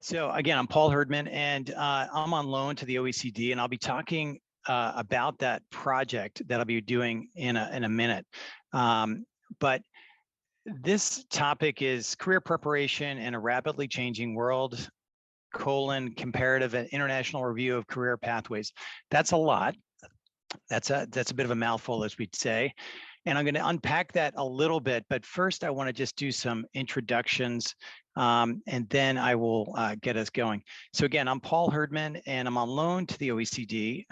So again, I'm Paul Herdman, and I'm on loan to the OECD, and I'll be talking about that project that I'll be doing in a minute. But this topic is career preparation in a rapidly changing world, comparative and international review of career pathways. That's a lot. That's a bit of a mouthful, as we'd say. And I'm going to unpack that a little bit, but first I want to just do some introductions, and then I will get us going. So again, I'm Paul Herdman, and I'm on loan to the OECD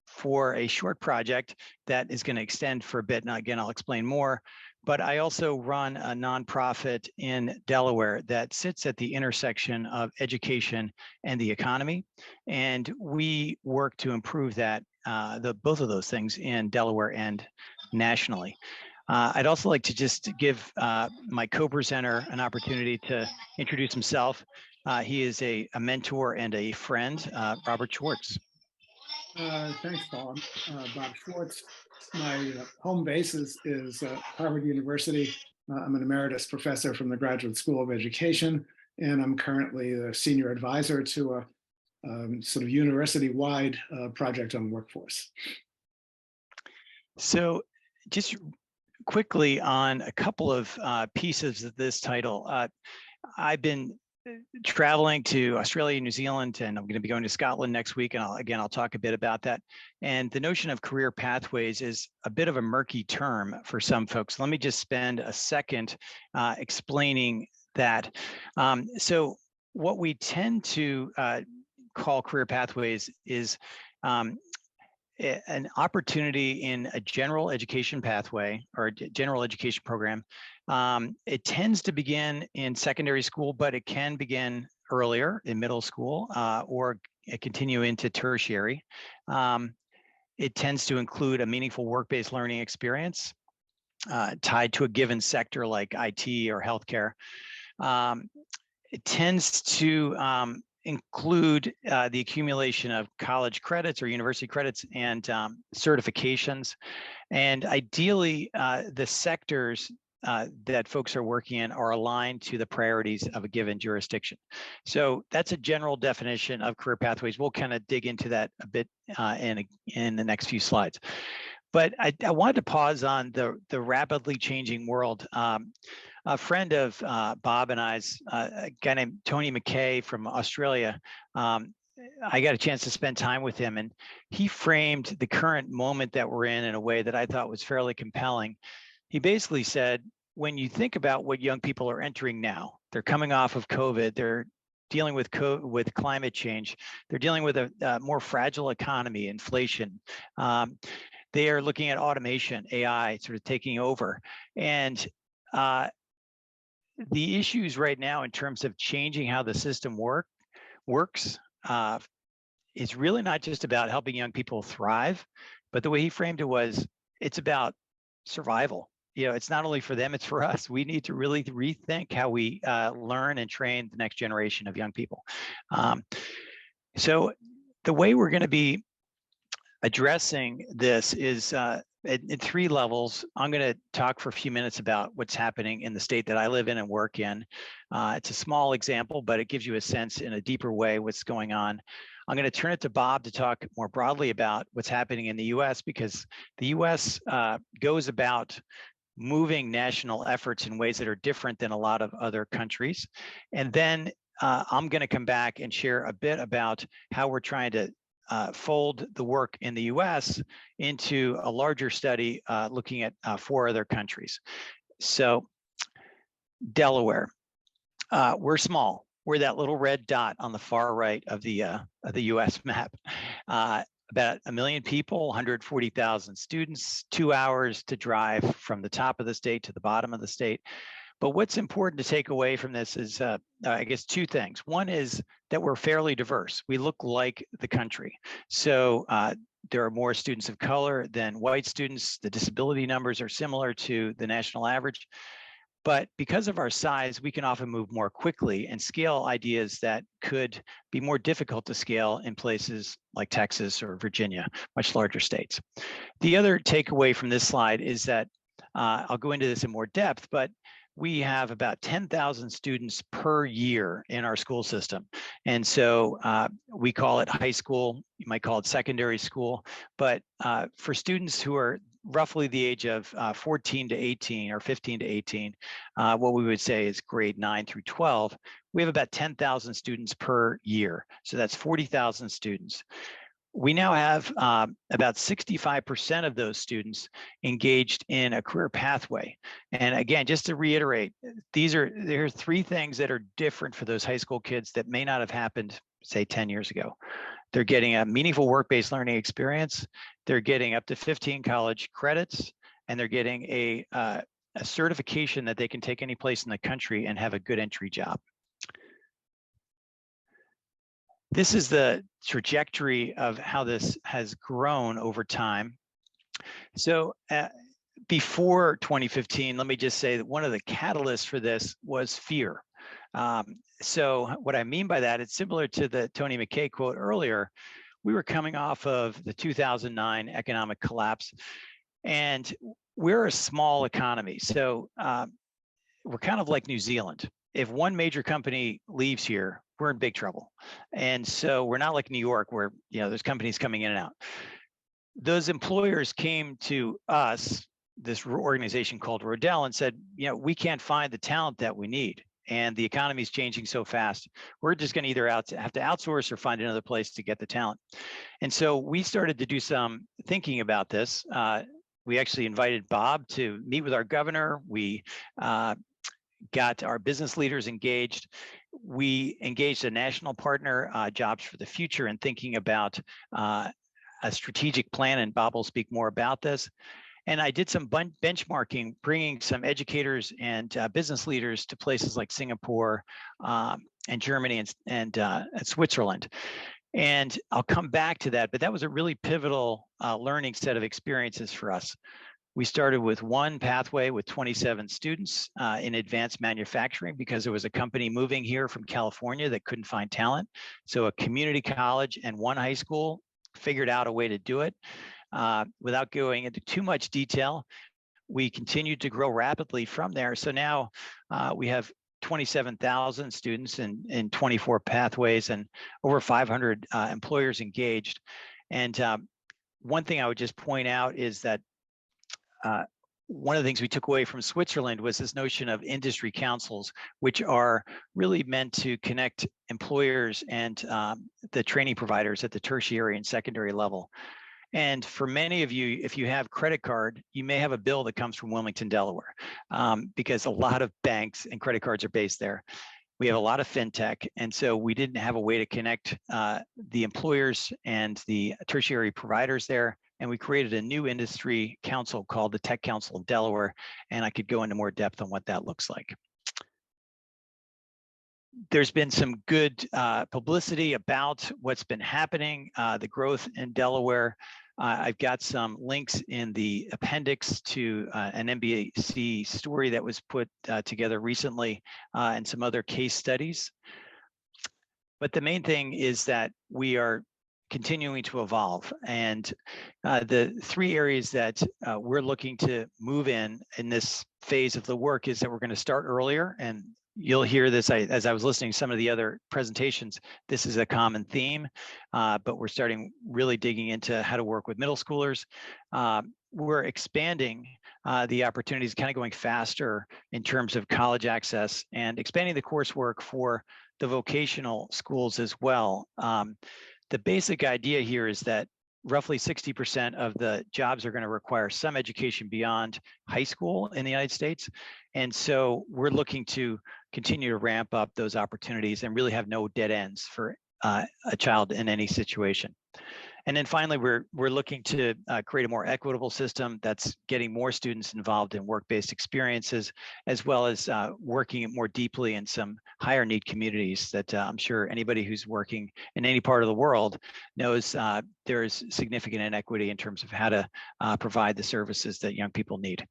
for a short project that is going to extend for a bit. Now, again, I'll explain more, but I also run a nonprofit in Delaware that sits at the intersection of education and the economy, and we work to improve that, both of those things in Delaware and nationally. I'd also like to just give my co-presenter an opportunity to introduce himself. He is a mentor and a friend, Robert Schwartz. Thanks, Paul. Bob Schwartz. My home base is Harvard University. I'm an emeritus professor from the Graduate School of Education, and I'm currently the senior advisor to a sort of university-wide project on workforce. So just quickly on a couple of pieces of this title. I've been traveling to Australia, New Zealand, and I'm going to be going to Scotland next week. And I'll talk a bit about that. And the notion of career pathways is a bit of a murky term for some folks. Let me just spend a second explaining that. So what we tend to call career pathways is an opportunity in a general education pathway or a general education program. It tends to begin in secondary school, but it can begin earlier in middle school or continue into tertiary. It tends to include a meaningful work-based learning experience tied to a given sector like IT or healthcare. It tends to include the accumulation of college credits or university credits and certifications. And ideally, the sectors that folks are working in are aligned to the priorities of a given jurisdiction. So that's a general definition of career pathways. We'll kind of dig into that a bit in the next few slides. But I wanted to pause on the rapidly changing world. A friend of Bob and I's, a guy named Tony McKay from Australia, I got a chance to spend time with him, and he framed the current moment that we're in a way that I thought was fairly compelling. He basically said, when you think about what young people are entering now, they're coming off of COVID, they're dealing with climate change, they're dealing with a more fragile economy, inflation. They are looking at automation, AI sort of taking over. And the issues right now in terms of changing how the system works is really not just about helping young people thrive, but the way he framed it was, it's about survival. You know, it's not only for them, it's for us. We need to really rethink how we learn and train the next generation of young people. So the way we're going to be addressing this is in three levels. I'm going to talk for a few minutes about what's happening in the state that I live in and work in. It's a small example, but it gives you a sense in a deeper way what's going on. I'm going to turn it to Bob to talk more broadly about what's happening in the US, because the US goes about moving national efforts in ways that are different than a lot of other countries. And then I'm going to come back and share a bit about how we're trying to fold the work in the US into a larger study looking at 4 other countries. So Delaware, we're small. We're that little red dot on the far right of the US map. About 1 million people, 140,000 students, 2 hours to drive from the top of the state to the bottom of the state. But what's important to take away from this is, I guess, 2 things. One is that we're fairly diverse. We look like the country. So there are more students of color than white students. The disability numbers are similar to the national average. But because of our size, we can often move more quickly and scale ideas that could be more difficult to scale in places like Texas or Virginia, much larger states. The other takeaway from this slide is that I'll go into this in more depth, but we have about 10,000 students per year in our school system. And so we call it high school, you might call it secondary school, but for students who are roughly the age of 14 to 18 or 15 to 18, what we would say is grade 9 through 12, we have about 10,000 students per year. So that's 40,000 students. We now have about 65% of those students engaged in a career pathway. And again, just to reiterate, there are three things that are different for those high school kids that may not have happened, say, 10 years ago. They're getting a meaningful work-based learning experience. They're getting up to 15 college credits, and they're getting a certification that they can take any place in the country and have a good entry job. This is the trajectory of how this has grown over time. So before 2015, let me just say that one of the catalysts for this was fear. So what I mean by that, it's similar to the Tony McKay quote earlier. We were coming off of the 2009 economic collapse, and we're a small economy. So we're kind of like New Zealand. If one major company leaves here, we're in big trouble. And so we're not like New York where, you know, there's companies coming in and out. Those employers came to us, this organization called Rodell, and said, you know, we can't find the talent that we need. And the economy is changing so fast. We're just going to either have to outsource or find another place to get the talent. And so we started to do some thinking about this. We actually invited Bob to meet with our governor. We got our business leaders engaged. We engaged a national partner, Jobs for the Future, in thinking about a strategic plan, and Bob will speak more about this. And I did some benchmarking, bringing some educators and business leaders to places like Singapore and Germany and Switzerland. And I'll come back to that, but that was a really pivotal learning set of experiences for us. We started with one pathway with 27 students in advanced manufacturing because there was a company moving here from California that couldn't find talent. So a community college and one high school figured out a way to do it. Without going into too much detail, we continued to grow rapidly from there. So now we have 27,000 students in 24 pathways and over 500 employers engaged. And one thing I would just point out is that one of the things we took away from Switzerland was this notion of industry councils, which are really meant to connect employers and the training providers at the tertiary and secondary level. And for many of you, if you have credit card, you may have a bill that comes from Wilmington, Delaware, because a lot of banks and credit cards are based there. We have a lot of fintech, and so we didn't have a way to connect the employers and the tertiary providers there. And we created a new industry council called the Tech Council of Delaware, and I could go into more depth on what that looks like. There's been some good publicity about what's been happening, the growth in Delaware. I've got some links in the appendix to an NBC story that was put together recently and some other case studies. But the main thing is that we are continuing to evolve. And the three areas that we're looking to move in this phase of the work is that we're going to start earlier. And you'll hear this as I was listening to some of the other presentations. This is a common theme, but we're starting really digging into how to work with middle schoolers. We're expanding the opportunities, kind of going faster in terms of college access and expanding the coursework for the vocational schools as well. The basic idea here is that roughly 60% of the jobs are going to require some education beyond high school in the United States. And so we're looking to continue to ramp up those opportunities and really have no dead ends for a child in any situation. And then finally, we're looking to create a more equitable system that's getting more students involved in work-based experiences, as well as working more deeply in some higher need communities that I'm sure anybody who's working in any part of the world knows there is significant inequity in terms of how to provide the services that young people need.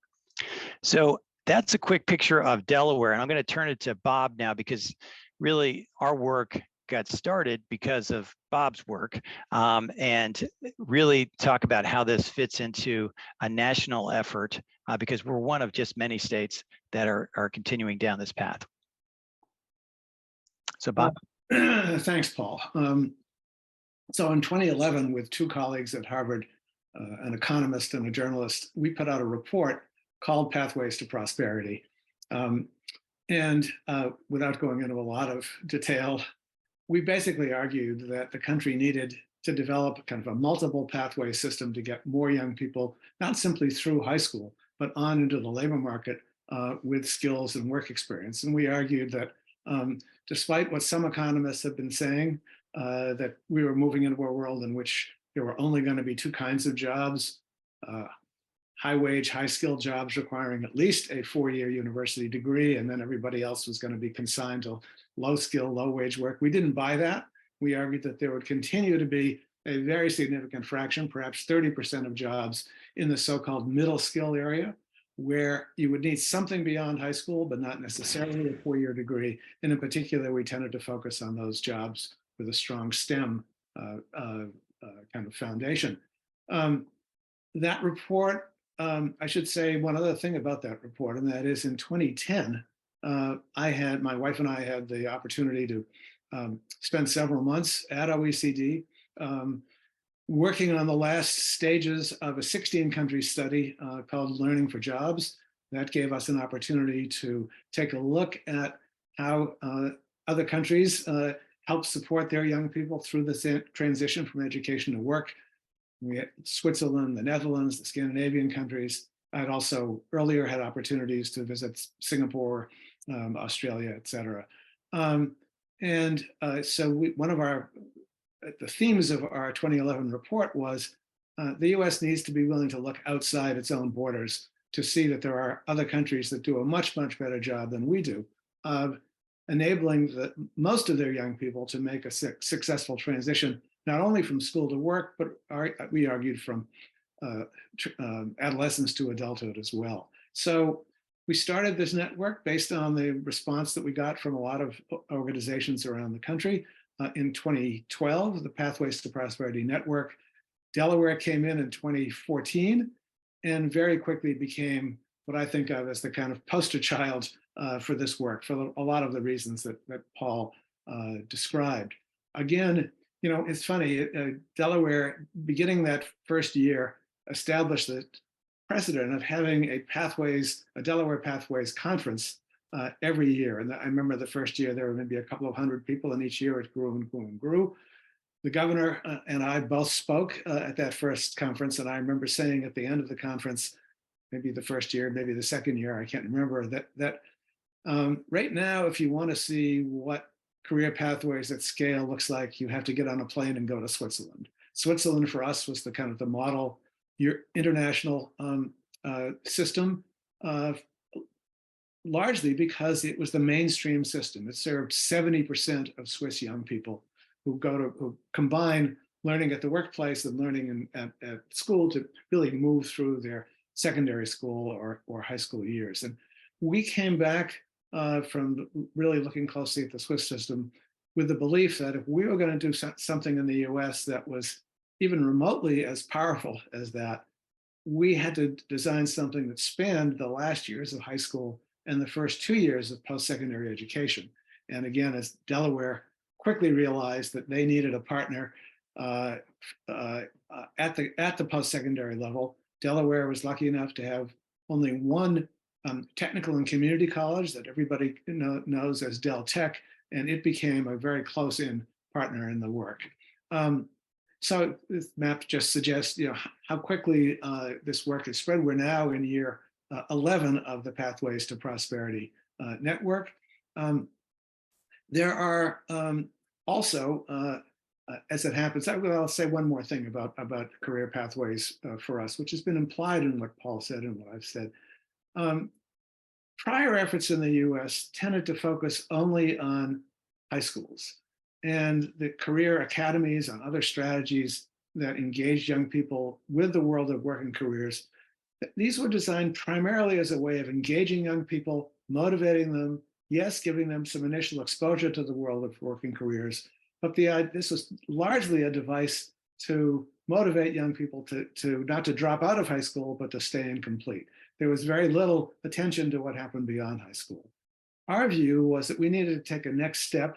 So that's a quick picture of Delaware, and I'm going to turn it to Bob now, because really our work got started because of Bob's work, and really talk about how this fits into a national effort, because we're one of just many states that are continuing down this path. So Bob. Thanks, Paul. So in 2011, with two colleagues at Harvard, an economist and a journalist, we put out a report called Pathways to Prosperity. And without going into a lot of detail, we basically argued that the country needed to develop kind of a multiple pathway system to get more young people, not simply through high school, but on into the labor market with skills and work experience. And we argued that despite what some economists have been saying, that we were moving into a world in which there were only going to be two kinds of jobs, high wage, high skilled jobs requiring at least a 4-year university degree, and then everybody else was going to be consigned to low skill, low wage work. We didn't buy that. We argued that there would continue to be a very significant fraction, perhaps 30% of jobs in the so-called middle skill area, where you would need something beyond high school, but not necessarily a 4-year degree. And in particular, we tended to focus on those jobs with a strong STEM kind of foundation. That report, I should say one other thing about that report, and that is in 2010, my wife and I had the opportunity to spend several months at OECD working on the last stages of a 16-country study called Learning for Jobs. That gave us an opportunity to take a look at how other countries help support their young people through the transition from education to work. We had Switzerland, the Netherlands, the Scandinavian countries. I'd also earlier had opportunities to visit Singapore, Australia, et cetera. So one of the themes of our 2011 report was the US needs to be willing to look outside its own borders to see that there are other countries that do a much, much better job than we do of enabling most of their young people to make a successful transition, not only from school to work, but we argued from adolescence to adulthood as well. So we started this network based on the response that we got from a lot of organizations around the country. In 2012, the Pathways to Prosperity Network, Delaware came in 2014 and very quickly became what I think of as the kind of poster child for this work for a lot of the reasons that Paul described. Again, you know, it's funny, Delaware, beginning that first year, established the precedent of having a Delaware Pathways conference every year. And I remember the first year there were maybe a couple of hundred people, and each year it grew and grew and grew. The governor and I both spoke at that first conference, and I remember saying at the end of the conference, maybe the first year, maybe the second year, I can't remember, that right now, if you want to see what career pathways at scale looks like, you have to get on a plane and go to Switzerland. Switzerland for us was the kind of the model international system, largely because it was the mainstream system. It served 70% of Swiss young people who combine learning at the workplace and learning at school to really move through their secondary school or high school years. And we came back from really looking closely at the Swiss system with the belief that if we were going to do something in the US that was even remotely as powerful as that, we had to design something that spanned the last years of high school and the first 2 years of post-secondary education. And again, as Delaware quickly realized that they needed a partner at the post-secondary level, Delaware was lucky enough to have only one technical and community college that everybody knows as Del Tech, and it became a very close-in partner in the work. So this map just suggests, you know, how quickly this work has spread. We're now in year 11 of the Pathways to Prosperity network. There are also, as it happens, I'll say one more thing about career pathways for us, which has been implied in what Paul said and what I've said. Prior efforts in the US tended to focus only on high schools, and the career academies and other strategies that engaged young people with the world of working careers, these were designed primarily as a way of engaging young people, motivating them, yes, giving them some initial exposure to the world of working careers, but this was largely a device to motivate young people to not to drop out of high school, but to stay incomplete. There was very little attention to what happened beyond high school. Our view was that we needed to take a next step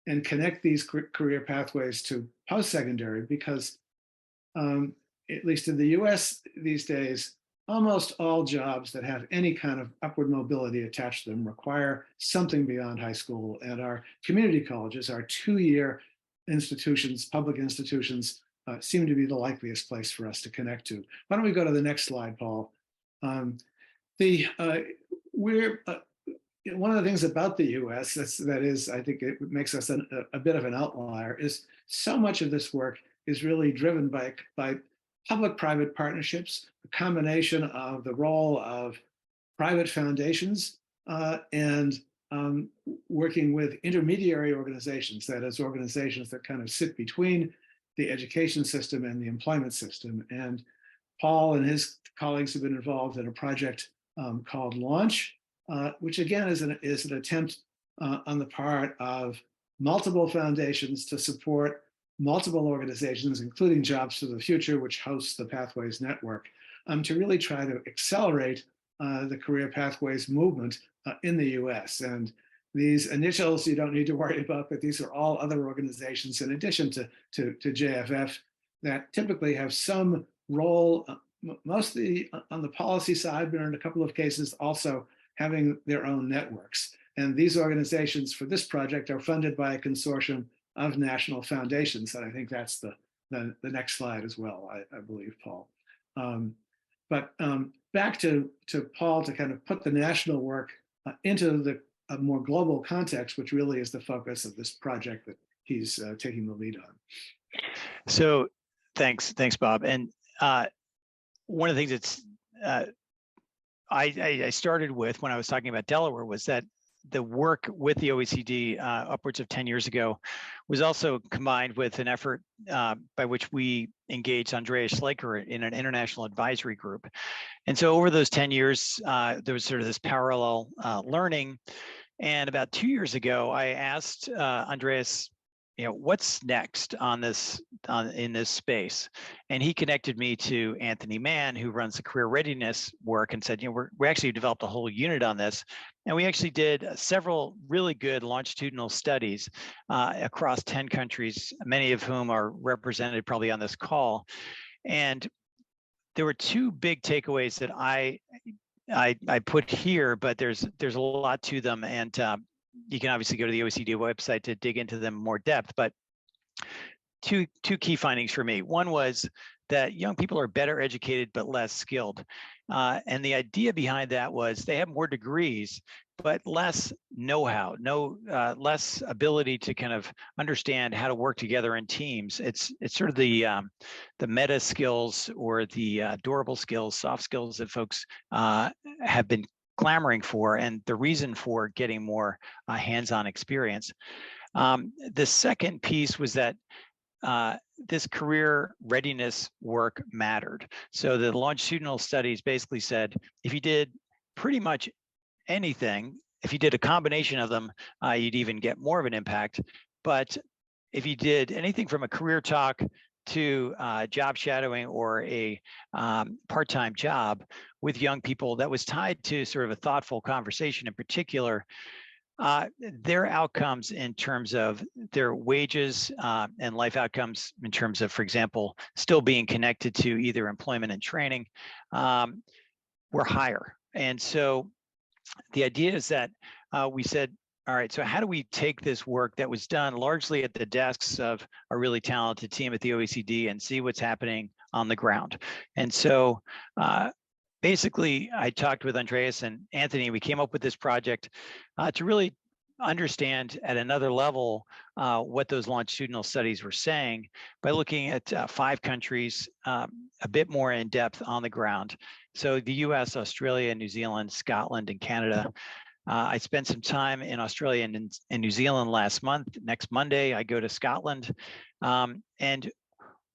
and connect these career pathways to post-secondary because at least in the US these days, almost all jobs that have any kind of upward mobility attached to them require something beyond high school. And our community colleges, our two-year institutions, public institutions, seem to be the likeliest place for us to connect to. Why don't we go to the next slide, Paul? One of the things about the US that is, I think it makes us a bit of an outlier is so much of this work is really driven by public-private partnerships, a combination of the role of private foundations and working with intermediary organizations, that is, organizations that kind of sit between the education system and the employment system. And Paul and his colleagues have been involved in a project called Launch, which again is an attempt on the part of multiple foundations to support multiple organizations, including Jobs for the Future, which hosts the Pathways Network, to really try to accelerate the career pathways movement in the US. And these initials you don't need to worry about, but these are all other organizations in addition to JFF that typically have some role, mostly on the policy side, but in a couple of cases also having their own networks. And these organizations for this project are funded by a consortium of national foundations. And I think that's the next slide as well, I believe, Paul. Back to Paul to kind of put the national work into a more global context, which really is the focus of this project that he's taking the lead on. So thanks, Bob. And one of the things that's I started with when I was talking about Delaware was that the work with the OECD upwards of 10 years ago was also combined with an effort by which we engaged Andreas Schleicher in an international advisory group. And so over those 10 years, there was sort of this parallel learning. And about 2 years ago, I asked Andreas, what's next on this in this space? And he connected me to Anthony Mann, who runs the career readiness work, and said, we actually developed a whole unit on this. And we actually did several really good longitudinal studies across 10 countries, many of whom are represented probably on this call. And there were two big takeaways that I put here, but there's a lot to them. And you can obviously go to the OECD website to dig into them in more depth, but two key findings for me. One was that young people are better educated but less skilled. And the idea behind that was they have more degrees, but less know-how, less ability to kind of understand how to work together in teams. It's sort of the meta skills or the durable skills, soft skills that folks have been clamoring for, and the reason for getting more hands-on experience. The second piece was that this career readiness work mattered. So the longitudinal studies basically said, if you did pretty much anything, if you did a combination of them, you'd even get more of an impact. But if you did anything from a career talk to job shadowing or a part-time job with young people that was tied to sort of a thoughtful conversation in particular, their outcomes in terms of their wages and life outcomes in terms of, for example, still being connected to either employment and training were higher. And so the idea is that we said, all right, so how do we take this work that was done largely at the desks of a really talented team at the OECD and see what's happening on the ground? And so basically, I talked with Andreas and Anthony. We came up with this project to really understand at another level what those longitudinal studies were saying by looking at 5 countries a bit more in depth on the ground. So the US, Australia, New Zealand, Scotland, and Canada. I spent some time in Australia and in New Zealand last month. Next Monday, I go to Scotland. And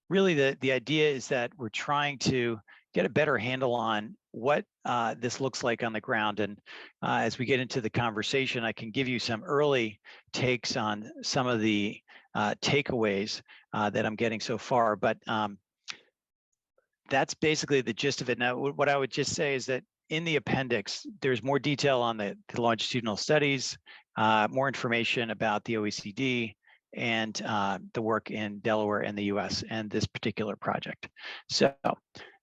really the idea is that we're trying to get a better handle on what this looks like on the ground. And as we get into the conversation, I can give you some early takes on some of the takeaways that I'm getting so far. But that's basically the gist of it. Now, what I would just say is that in the appendix, there's more detail on the longitudinal studies, more information about the OECD and the work in Delaware and the US and this particular project. So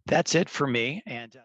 that's it for me. And